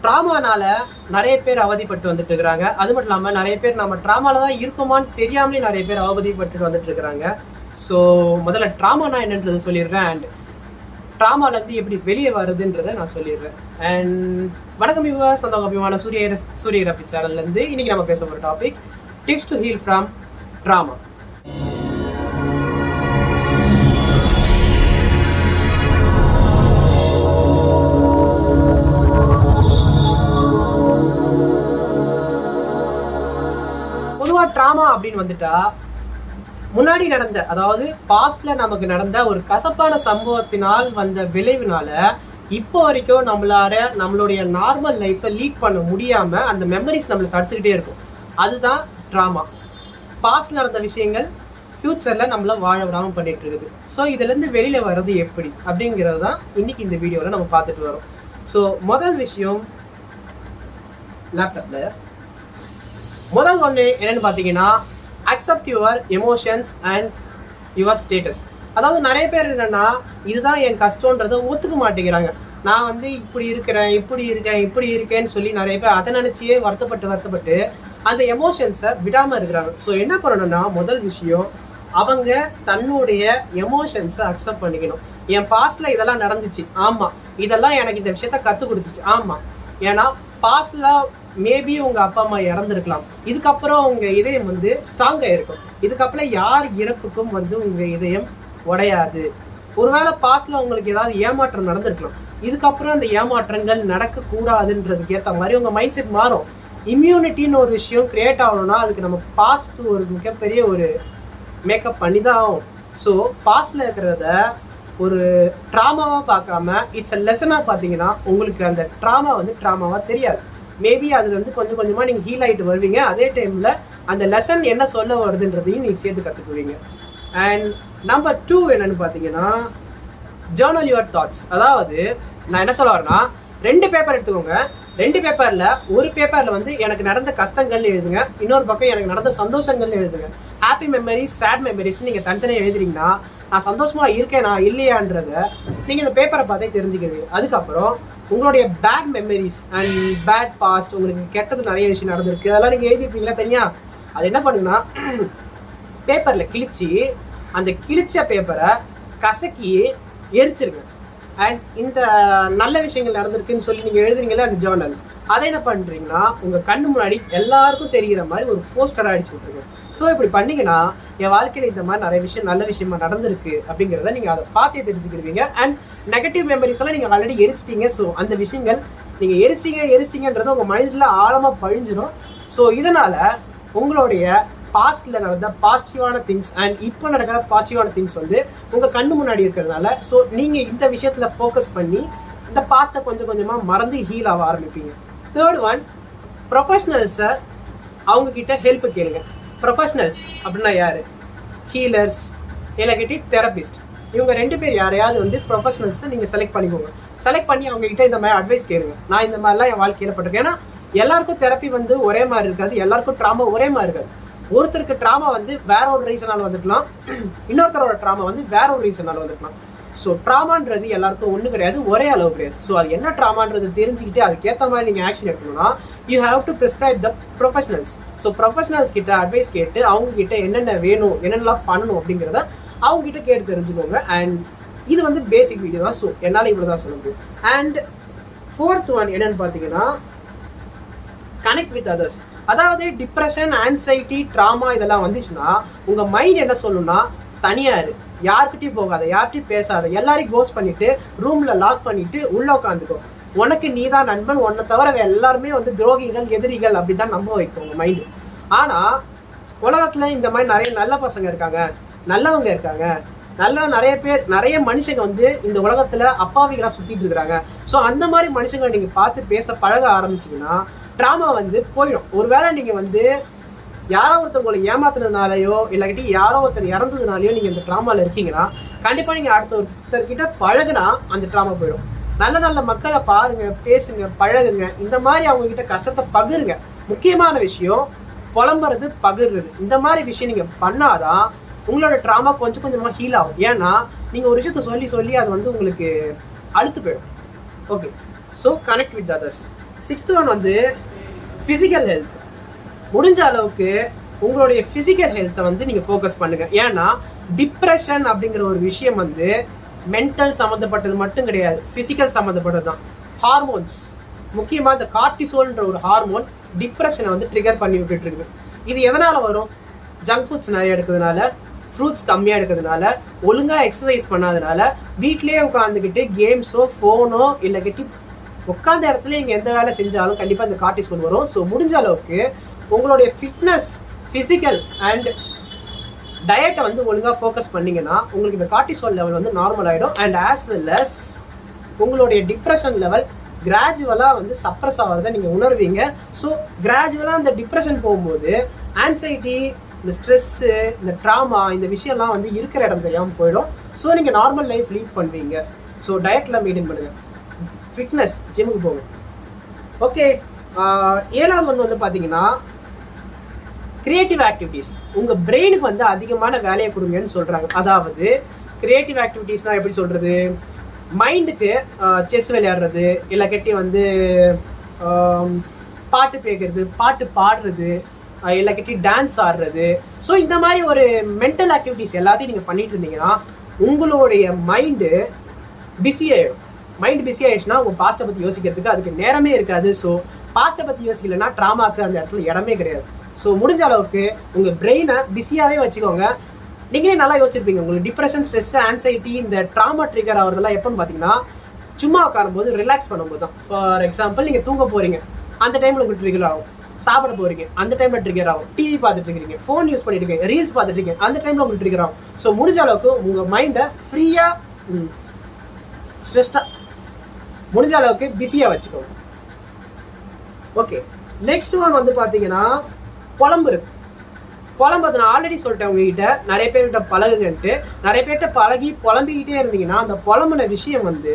ட்ராமானால நிறைய பேர் அவதிப்பட்டு வந்துட்டு இருக்கிறாங்க. அது மட்டும் இல்லாமல் நிறைய பேர் நம்ம ட்ராமால தான் இருக்குமான்னு தெரியாமலே நிறைய பேர் அவதிப்பட்டு வந்துட்டு இருக்கிறாங்க. ஸோ முதல்ல ட்ராமானா என்னன்றது சொல்லிடுறேன், அண்ட் ட்ராமாலேருந்து எப்படி வெளியே வருதுன்றதை நான் சொல்லிடுறேன். அண்ட் வணக்கம் வியூவர்ஸ், அந்த அபிமான சூரியரப்பி சேனல்லேருந்து இன்னைக்கு நம்ம பேச போகிற topic tips to heal from drama. Drama அப்படின்னு வந்துட்டா முன்னாடி நடந்த, அதாவது பாஸ்ட்ல நமக்கு நடந்த ஒரு கசப்பான சம்பவத்தினால் வந்த விளைவுனால இப்போ வரைக்கும் நம்மளுடைய நார்மல் லைஃப்பை லீட் பண்ண முடியாம அந்த மெமரிஸ் நம்மளை தடுத்துக்கிட்டே இருக்கும். அதுதான் ட்ராமா. பாஸ்ட்ல நடந்த விஷயங்கள் ஃபியூச்சர்ல நம்மள வாழ விடாம பண்ணிட்டு இருக்குது. ஸோ இதுல இருந்து வெளியில வர்றது எப்படி அப்படிங்கிறது தான் இன்னைக்கு இந்த வீடியோல நம்ம பார்த்துட்டு வரோம். ஸோ முதல் விஷயம், லேப்டாப்ல முதல் ஒன்று என்னன்னு பார்த்தீங்கன்னா, accept your emotions and your status. அதாவது நிறைய பேர் என்னன்னா, இதுதான் என் கஷ்டன்றதை ஒத்துக்க மாட்டேங்கிறாங்க. நான் வந்து இப்படி இருக்கேன்னு சொல்லி நிறைய பேர் அதை நினச்சியே வருத்தப்பட்டு அந்த எமோஷன்ஸை விடாமல் இருக்கிறாங்க. ஸோ என்ன பண்ணணும்னா, முதல் விஷயம், அவங்க தன்னுடைய எமோஷன்ஸை அக்செப்ட் பண்ணிக்கணும். என் பாஸ்ட்ல இதெல்லாம் நடந்துச்சு, ஆமாம், இதெல்லாம் எனக்கு இந்த விஷயத்த கற்றுக் கொடுத்துச்சு, ஆமாம். ஏன்னா பாஸ்ட்ல மேபி உங்க அப்பா அம்மா இறந்துருக்கலாம், இதுக்கப்புறம் உங்க இதயம் வந்து ஸ்ட்ராங்கா இருக்கும். இதுக்கப்புறம் யார் இறப்புக்கும் வந்து உங்க இதயம் உடையாது. ஒருவேளை பாஸ்ட்ல உங்களுக்கு ஏதாவது ஏமாற்றம் நடந்திருக்கலாம், இதுக்கப்புறம் அந்த ஏமாற்றங்கள் நடக்க கூடாதுன்றதுக்கு ஏற்ற மாதிரி உங்க மைண்ட் செட் மாறும். இம்யூனிட்டின்னு ஒரு விஷயம் கிரியேட் ஆகணும்னா அதுக்கு நம்ம பாஸ்ட் ஒரு மிகப்பெரிய ஒரு மேக்கப் பண்ணி தான் ஆகும். ஸோ பாஸ்ட்ல இருக்கிறத ஒரு ட்ராமாவா பார்க்காம இட்ஸ் அ லெசனா பார்த்தீங்கன்னா உங்களுக்கு அந்த ட்ராமா வந்து ட்ராமாவா தெரியாது. மேபி அதுல வந்து கொஞ்சம் கொஞ்சமா நீங்க ஹீல் ஆகிட்டு வருவீங்க. அதே டைம்ல அந்த லெசன் என்ன சொல்ல வருதுன்றதையும் நீங்க சேர்த்து கத்துக்குவீங்க. அண்ட் நம்பர் 2 என்னன்னு பார்த்தீங்கன்னா, ஜேர்னல் யுவர் தாட்ஸ். அதாவது நான் என்ன சொல்ல வரேன்னா, 2 பேப்பர் எடுத்துக்கோங்க. 2 பேப்பர்ல ஒரு பேப்பர்ல வந்து எனக்கு நடந்த கஷ்டங்கள் எழுதுங்க, இன்னொரு பக்கம் எனக்கு நடந்த சந்தோஷங்கள் எழுதுங்க. ஹாப்பி மெமரிஸ், சேட் மெமரிஸ் நீங்க தனித்தனியாக எழுதுறீங்கன்னா, நான் சந்தோஷமா இருக்கேனா இல்லையான்றத நீங்க இந்த பேப்பரை பார்த்தே தெரிஞ்சுக்கிறீங்க. அதுக்கப்புறம் உங்களுடைய bad memories and bad past, உங்களுக்கு கெட்டது நிறைய விஷயம் நடந்திருக்கு, அதெல்லாம் நீங்கள் எழுதிருப்பீங்களா தனியா, அது என்ன பண்ணுங்கன்னா பேப்பரில் கிழிச்சு அந்த கிழிச்ச பேப்பரை கசக்கி எரிச்சிருங்க. அண்ட் இந்த நல்ல விஷயங்கள் நடந்திருக்குன்னு சொல்லி நீங்கள் எழுதுறீங்களா அந்த ஜேர்னல், அதை என்ன பண்ணுறீங்கன்னா உங்கள் கண்ணு முன்னாடி எல்லாருக்கும் தெரிகிற மாதிரி ஒரு போஸ்டராக அடிச்சு விட்ருங்க. ஸோ இப்படி பண்ணிங்கன்னா என் வாழ்க்கையில் இந்த மாதிரி நிறைய விஷயம் நல்ல விஷயமா நடந்திருக்கு அப்படிங்கிறத நீங்கள் அதை பார்த்தே தெரிஞ்சுக்கிடுவீங்க. அண்ட் நெகட்டிவ் மெமரிஸ் எல்லாம் நீங்கள் ஆல்ரெடி எரிச்சிட்டீங்க. ஸோ அந்த விஷயங்கள் நீங்கள் எரிச்சிட்டீங்கன்றது உங்கள் மைண்டில் ஆழமாக பழிஞ்சிடும். ஸோ இதனால் உங்களுடைய பாஸ்ட்ல நடந்த பாசிட்டிவான திங்ஸ் அண்ட் இப்போ நடக்கிற பாசிட்டிவான திங்ஸ் வந்து உங்கள் கண்ணு முன்னாடி இருக்கிறதுனால ஸோ நீங்கள் இந்த விஷயத்தில் ஃபோக்கஸ் பண்ணி இந்த பாஸ்ட்டை கொஞ்சம் கொஞ்சமாக மறந்து ஹீல் ஆக ஆரம்பிப்பீங்க. தேர்ட் ஒன், ப்ரொஃபஷ்னல்ஸை அவங்கக்கிட்ட ஹெல்ப் கேளுங்க. ப்ரொஃபஷ்னல்ஸ் அப்படின்னா யார்? ஹீலர்ஸ், இல்லைக்கிட்டி தெரபிஸ்ட். இவங்க 2 பேர் யாரையாவது வந்து ப்ரொஃபஷ்னல்ஸை நீங்கள் செலக்ட் பண்ணிக்கோங்க. செலக்ட் பண்ணி அவங்ககிட்ட இந்த மாதிரி அட்வைஸ் கேளுங்க. நான் இந்த மாதிரிலாம் என் வாழ்க்கையில் பட்டிருக்கேன். ஏன்னா எல்லாருக்கும் தெரப்பி வந்து ஒரே மாதிரி இருக்காது, எல்லாருக்கும் ட்ராமா ஒரே மாதிரி இருக்காது. ஒருத்தருக்கு ட்ராமா வந்து வேற ஒரு ரீசனால் வந்துக்கலாம், இன்னொருத்தரோட ட்ராமா வந்து வேற ஒரு ரீசனால் வந்துக்கலாம். ஸோ ட்ராமான்றது எல்லாருக்கும் ஒன்று கிடையாது, ஒரே அளவு கிடையாது. ஸோ அது என்ன ட்ராமான்றது தெரிஞ்சுக்கிட்டு அதுக்கேற்ற மாதிரி நீங்கள் ஆக்ஷன் எடுக்கணும்னா you have to prescribe the professionals. So professionals கிட்ட அட்வைஸ் கேட்டு அவங்கக்கிட்ட என்னென்ன வேணும், என்னென்னலாம் பண்ணணும் அப்படிங்கிறத அவங்ககிட்ட கேட்டு தெரிஞ்சுக்கோங்க. அண்ட் இது வந்து பேசிக் வீடியோ தான், ஸோ என்னால் இப்படி தான் சொல்ல முடியும். அண்ட் 4th ஒன் என்னன்னு பார்த்தீங்கன்னா, கனெக்ட் வித் அதர்ஸ். அதாவது டிப்ரெஷன், ஆன்சைட்டி, ட்ராமா இதெல்லாம் வந்துச்சுன்னா உங்கள் மைண்ட் என்ன சொல்லணும்னா, தனியாரு, யார்கிட்டையும் போகாத, யார்கிட்டையும் பேசாத, எல்லாரையும் கோஸ் பண்ணிட்டு ரூமில் லாக் பண்ணிட்டு உள்ளே உட்காந்துக்கோ. உனக்கு நீ தான் நண்பன், உன்னை தவிர எல்லாருமே வந்து துரோகிகள், எதிரிகள் அப்படி தான் நம்ப வைக்கும் உங்கள் மைண்டு. ஆனால் உலகத்தில் இந்த மாதிரி நிறைய நல்ல பசங்க இருக்காங்க, நல்லவங்க இருக்காங்க, நிறைய மனுஷங்க வந்து இந்த உலகத்தில் அப்பாவிகளாக சுற்றிட்டு இருக்கிறாங்க. ஸோ அந்த மாதிரி மனுஷங்களை நீங்கள் பார்த்து பேச பழக ஆரம்பிச்சிங்கன்னா ட்ராமா வந்து போயிடும். ஒருவேளை நீங்கள் வந்து யாரோ ஒருத்தர் உங்களை ஏமாத்துனதுனாலையோ இல்லாட்டி யாரோ ஒருத்தர் இறந்ததுனாலையோ நீங்கள் இந்த ட்ராமாவில் இருக்கீங்கன்னா கண்டிப்பாக நீங்கள் அடுத்த ஒருத்தர்கிட்ட பழகுனா அந்த ட்ராமா போயிடும். நல்ல நல்ல மக்களை பாருங்க, பேசுங்க, பழகுங்க. இந்த மாதிரி அவங்ககிட்ட கஷ்டத்தை பகிருங்க. முக்கியமான விஷயம் புலம்புறது, பகிர்றது. இந்த மாதிரி விஷயம் நீங்கள் பண்ணாதான் உங்களோட ட்ராமா கொஞ்சம் கொஞ்சமாக ஹீல் ஆகும். ஏன்னா நீங்கள் ஒரு விஷயத்த சொல்லி சொல்லி அது வந்து உங்களுக்கு அழுத்து போயிடும். Okay, so connect with others. 6th one வந்து ஃபிசிக்கல் ஹெல்த். முடிஞ்ச அளவுக்கு உங்களுடைய ஃபிசிக்கல் ஹெல்த்தை வந்து நீங்கள் ஃபோக்கஸ் பண்ணுங்கள். ஏன்னா டிப்ரெஷன் அப்படிங்கிற ஒரு விஷயம் வந்து மென்டல் சம்மந்தப்பட்டது மட்டும் கிடையாது, ஃபிசிக்கல் சம்மந்தப்பட்டது தான். ஹார்மோன்ஸ், முக்கியமாக இந்த கார்டிசோல்ன்ற ஒரு ஹார்மோன் டிப்ரெஷனை வந்து ட்ரிகர் பண்ணி விட்டுட்டு இருக்கு. இது எதனால் வரும்? ஜங்க் ஃபுட்ஸ் நிறைய எடுக்கிறதுனால, ஃப்ரூட்ஸ் கம்மியாக எடுக்கிறதுனால, ஒழுங்காக எக்ஸசைஸ் பண்ணாதனால, வீட்லேயே உட்காந்துக்கிட்டு கேம்ஸோ ஃபோனோ இல்லை கிட்டி உட்காந்த இடத்துல நீங்கள் எந்த வேலை செஞ்சாலும் கண்டிப்பாக இந்த கார்டிசோல் வரும். ஸோ முடிஞ்ச அளவுக்கு உங்களுடைய ஃபிட்னஸ், ஃபிசிக்கல் அண்ட் டயட்டை வந்து ஒழுங்காக ஃபோக்கஸ் பண்ணிங்கன்னா உங்களுக்கு இந்த கார்டிசோல் லெவல் வந்து நார்மல் ஆகிடும். அண்ட் ஆஸ் வெல் அஸ் உங்களுடைய டிப்ரெஷன் லெவல் கிராஜுவலாக வந்து சப்ரஸ் ஆகிறத நீங்கள் உணர்வீங்க. ஸோ கிராஜுவலாக அந்த டிப்ரெஷன் போகும்போது ஆன்சைட்டி, இந்த ஸ்ட்ரெஸ்ஸு, இந்த ட்ராமா, இந்த விஷயம்லாம் வந்து இருக்கிற இடம் தெரியாமல் போயிடும். ஸோ நீங்கள் நார்மல் லைஃப் லீட் பண்ணுவீங்க. ஸோ டயட்டில் மெயின்டைன் பண்ணுங்கள், ஃபிட்னஸ், ஜிம்முக்கு போங்க. ஓகே, 7வது ஒன்று வந்து பார்த்தீங்கன்னா கிரியேட்டிவ் ஆக்டிவிட்டீஸ். உங்கள் பிரெயினுக்கு வந்து அதிகமான வேலையை கொடுங்கன்னு சொல்கிறாங்க. அதாவது கிரியேட்டிவ் ஆக்டிவிட்டீஸ்னால் எப்படி சொல்கிறது? மைண்டுக்கு செஸ் விளையாடுறது, இல்லை கட்டி வந்து பாட்டு கேட்குறது, பாட்டு பாடுறது, இல்லை கட்டி டான்ஸ் ஆடுறது. ஸோ இந்த மாதிரி ஒரு மென்டல் ஆக்டிவிட்டீஸ் எல்லாத்தையும் நீங்கள் பண்ணிட்டு இருந்தீங்கன்னா உங்களுடைய மைண்டு பிஸி ஆகிடும். மைண்ட் பிஸி ஆகிடுச்சுன்னா உங்கள் பாஸ்ட்டை பற்றி யோசிக்கிறதுக்கு அதுக்கு நேரமே இருக்காது. ஸோ பாஸ்ட்டை பற்றி யோசிக்கலைன்னா ட்ராமாவுக்கு அந்த இடத்துல இடமே கிடையாது. ஸோ முடிஞ்ச அளவுக்கு உங்கள் பிரெயினை பிஸியாகவே வச்சுக்கோங்க. நீங்களே நல்லா யோசிச்சிருப்பீங்க, உங்களுக்கு டிப்ரெஷன், ஸ்ட்ரெஸ், ஆன்சைட்டி, இந்த ட்ராமா ட்ரிகர் ஆகிறதெல்லாம் எப்போன்னு பார்த்தீங்கன்னா சும்மா உட்காரும்போது ரிலாக்ஸ் பண்ணும்போது தான். ஃபார் எக்ஸாம்பிள், நீங்கள் தூங்க போகிறீங்க, அந்த டைமில் உங்களுக்கு ட்ரிகர் ஆகும். சாப்பிட போகிறீங்க, அந்த டைமில் ட்ரிகர் ஆகும். டிவி பார்த்துட்டு இருக்கீங்க, ஃபோன் யூஸ் பண்ணிட்டு இருக்கீங்க, ரீல்ஸ் பார்த்துட்டு இருக்கீங்க, அந்த டைமில் உங்களுக்கு ட்ரிகர் ஆகும். ஸோ முடிஞ்ச அளவுக்கு உங்கள் மைண்டை ஃப்ரீயாக, ஸ்ட்ரெஸ்டாக, முடிஞ்ச அளவுக்கு பிஸியாக வச்சுக்கோங்க. ஓகே, நெக்ஸ்ட் ஒன் வந்து பார்த்தீங்கன்னா புலம்புறது. புலம்புறது நான் ஆல்ரெடி சொல்லிட்டேன் உங்ககிட்ட, நிறைய பேர்கிட்ட பழகுங்கன்ட்டு. நிறைய பேர்கிட்ட பழகி புலம்பிக்கிட்டே இருந்தீங்கன்னா அந்த புலம்புன விஷயம் வந்து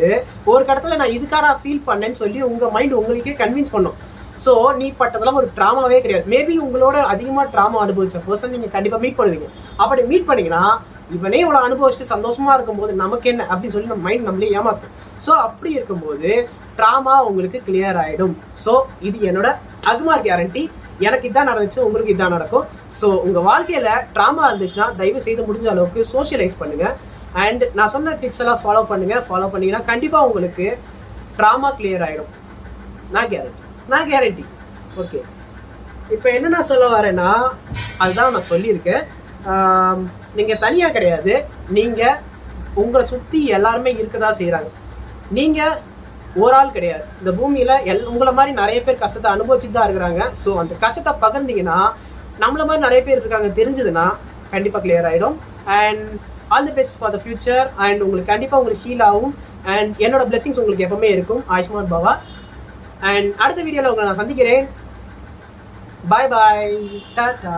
ஒரு கடத்தில் நான் இதுக்காக ஃபீல் பண்ணேன்னு சொல்லி உங்கள் மைண்ட் உங்களுக்கே கன்வின்ஸ் பண்ணும். ஸோ நீ பட்டதெல்லாம் ஒரு ட்ராமாவே கிடையாது. மேபி உங்களோட அதிகமாக ட்ராமா அனுபவிச்ச பர்சன் நீங்கள் கண்டிப்பாக மீட் பண்ணுவீங்க. அப்படி மீட் பண்ணிங்கன்னா இவனே இவ்வளோ அனுபவிச்சுட்டு சந்தோஷமாக இருக்கும்போது நமக்கு என்ன அப்படின்னு சொல்லி நம்ம மைண்ட் நம்மளே ஏமாற்றும். ஸோ அப்படி இருக்கும்போது ட்ராமா உங்களுக்கு கிளியர் ஆகிடும். ஸோ இது என்னோட அக்மார் கேரண்டி. எனக்கு இதான் நடந்துச்சு, உங்களுக்கு இதான் நடக்கும். ஸோ உங்கள் வாழ்க்கையில் ட்ராமா இருந்துச்சுன்னா தயவு செய்து முடிஞ்ச அளவுக்கு சோஷியலைஸ் பண்ணுங்கள். அண்ட் நான் சொன்ன டிப்ஸ் எல்லாம் ஃபாலோ பண்ணுங்கள். ஃபாலோ பண்ணிங்கன்னா கண்டிப்பாக உங்களுக்கு ட்ராமா கிளியர் ஆகிடும். நான் கேரண்டி. ஓகே, இப்போ என்ன நான் சொல்ல வரேன்னா அதுதான் நான் சொல்லியிருக்கேன். நீங்கள் தனியாக கிடையாது, நீங்கள் உங்களை சுற்றி எல்லாருமே இருக்கதா செய்கிறாங்க. நீங்கள் ஒரு ஆள் கிடையாது. இந்த பூமியில் உங்களை மாதிரி நிறைய பேர் கஷ்டத்தை அனுபவிச்சுட்டு தான் இருக்கிறாங்க. ஸோ அந்த கஷ்டத்தை பகிர்ந்தீங்கன்னா நம்மள மாதிரி நிறைய பேர் இருக்காங்க தெரிஞ்சதுன்னா கண்டிப்பாக கிளியர் ஆகிடும். And all the best for the future. And உங்களுக்கு கண்டிப்பாக உங்களுக்கு ஹீல் ஆகும். அண்ட் என்னோட பிளெஸிங்ஸ் உங்களுக்கு எப்பவுமே இருக்கும். ஆயுஷ்மான் பவா. அண்ட் அடுத்த வீடியோவில் உங்களை நான் சந்திக்கிறேன். பாய் பாய், டாடா.